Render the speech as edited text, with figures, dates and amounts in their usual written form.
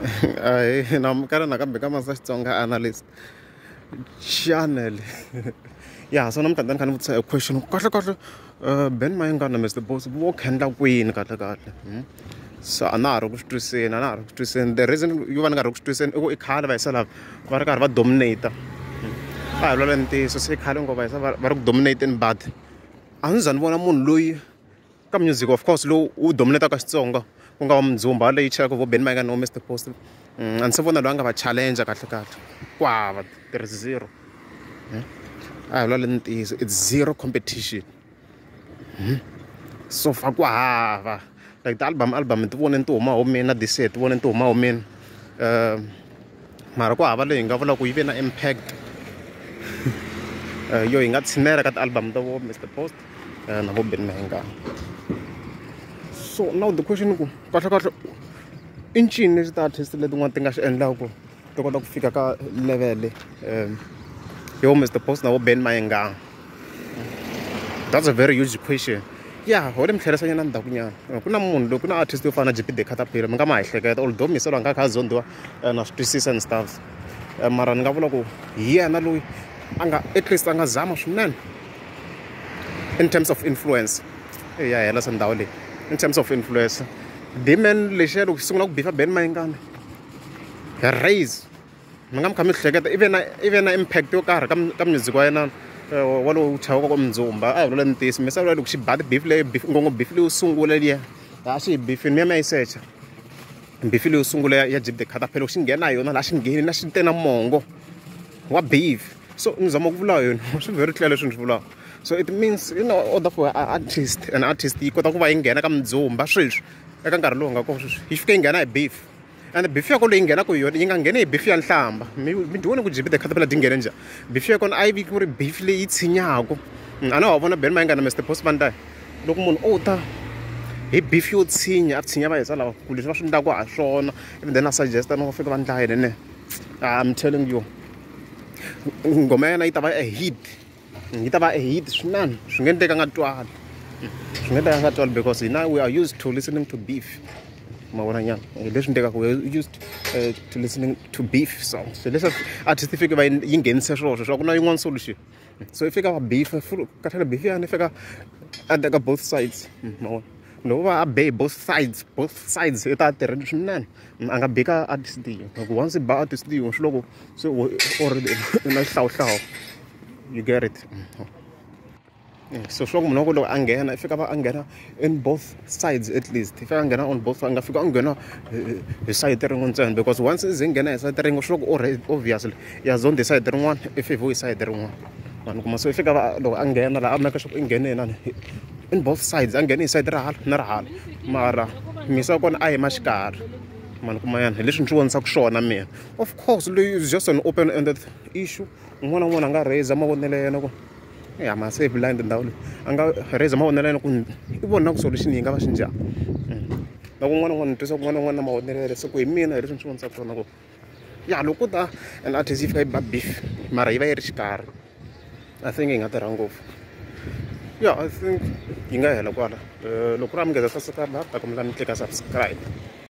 Na karhi nakambe ka masa Xitsonga analyst channel. Yeah, so I'm going to say a question. Ben Mayengani Mr. Boss, what khendla kwini kahle. So anaro to say the reason you want to say I khale va sala va ri karhi va dominate. A hi vula ntiyiso se khale ngo va ri dominate but a ndzi za ni vona munhu loyi ka music of course lowu wu dominate ka Xitsonga ku nga wa Mdzumba leyi chayaka vo Ben Mayengani no Mr. Boss. A ndzi se vona loyi a nga va challenge kahle. Kwava there is zero. A hi vula ntiyiso it's zero competition. So far ku hava like the album ti vone ti huma ho mina this year ti vone ti huma ho mina mara ku hava leyi nga vula ku yi ve na impact yo hi nga tshinela ka ti-album ta vo Mr. Post na vo Ben Mayengani. So now the question ku kahle i ncini leswi ti-artist letin'wana ti nga swi endlaku ti kota ku fika ka level yo Mr. Post na vo Ben Mayengani. That's a very huge question. Yeah, ho le mithlerisanya na ndhaku nyana ku na munhu loyi ku na artist yo fana na JP the Caterpillar mi nga ma ehleketa although miselo anga kha zondiwa na swi twisisa and stuff mara ni nga vula ku hi yena loyi a nga at least a nga zama swinene in terms of influence ya hela sa ndhawu leyi in terms of influence demand lexiya loko sungula ku bifa Ben Mayengani raise mi nga mi kha mi hleketa even na impact yo karhi ka music wa yena walowo chawaka kwa Mdzumba a hi vula ntiyiso misava loko xi bati beef leyi ngongo beef leyi yo sungula liya a xi hi beef ni ya ma yi secha beef leyi yo sungula ya JP the Caterpillar xi nghena hi yona laha xi ngheni na xi te na mongo wa beef so ni zama ku vula hi yona swi very clear leswi ni swi vulaka so it means in order for an artist yi kota ku va yi nghena ka Mdzumba sweswi eka nkarhi lowu nga kona sweswi yi fika yi nghena hi beef and beef ya kona leyi nghenaka hi yona yi nga ngheni hi beef ya nhlamba mi vona ku JP the Caterpillar ti nghene njhani beef ya kona a yi vi ku ri beef leyi tshinyaku a na wa vona Ben Mayengani na Mr. Boss vandayi loko munhu o ta hi beef yo tshinya a tshinya va hisa lava ku leswi va swi endlaku ha swona and then a suggesta no fika va ndla yini ne I'm telling you ngoma ya yena yi ta va a hit yi ta va a hit swinene swi nge endleka nga twali swi nge endleka nga twali because now we are used to listening to beef mavonanyana leswi endlekaka we used to listening to beef songs so leswi artist fika va yi nghenise swona swa ku na yin'wana solution so if fika va beef kahlele beef yani fika ka both sides mavona loko va a be both sides i ta tirhela swinene a nga be ka artist yin'we loko once i ba artist yin'we swi loko se already na xihlawuhlawu you get it. So sure munhu loko a nghena i fika va a nghena in both sides at least i fika a nghena on both a nga fika a nghena hi side rin'we ntsena because once i ze nghena hi side rin'we swi loko obviously ya zone the side rin'wana i favor hi side rin'wana vanhu kuma so i fika va loko a nghena laha a maka swa ku i nghene inani in both sides a nghene hi side ra hala na ra hala mara misa kona a yima xikarhi mani kuma yana hi leswi ni swi vonisaka swona mina of course leyi is just an open ended issue un'wana na un'wana a nga raise mavonelo ya yena ku ya ma se blind ndhawu leyi a nga raise mavonelo ya yena ku i vona ku solution yi nga va xi njhani loko un'wana na un'wana ni twisa ku un'wana na un'wana na mavonelo ya yena se ku hi mina hi leswi ni swi vonisaka swona ku ya loko ta an artist yi fika yi ba beef mara yi va yi ri xikarhi I think yi nga tirha ngopfu yeah I think yi nga hela kwala loko ku ri a mi ngeza subscribe ta kombela mi tlika subscribe.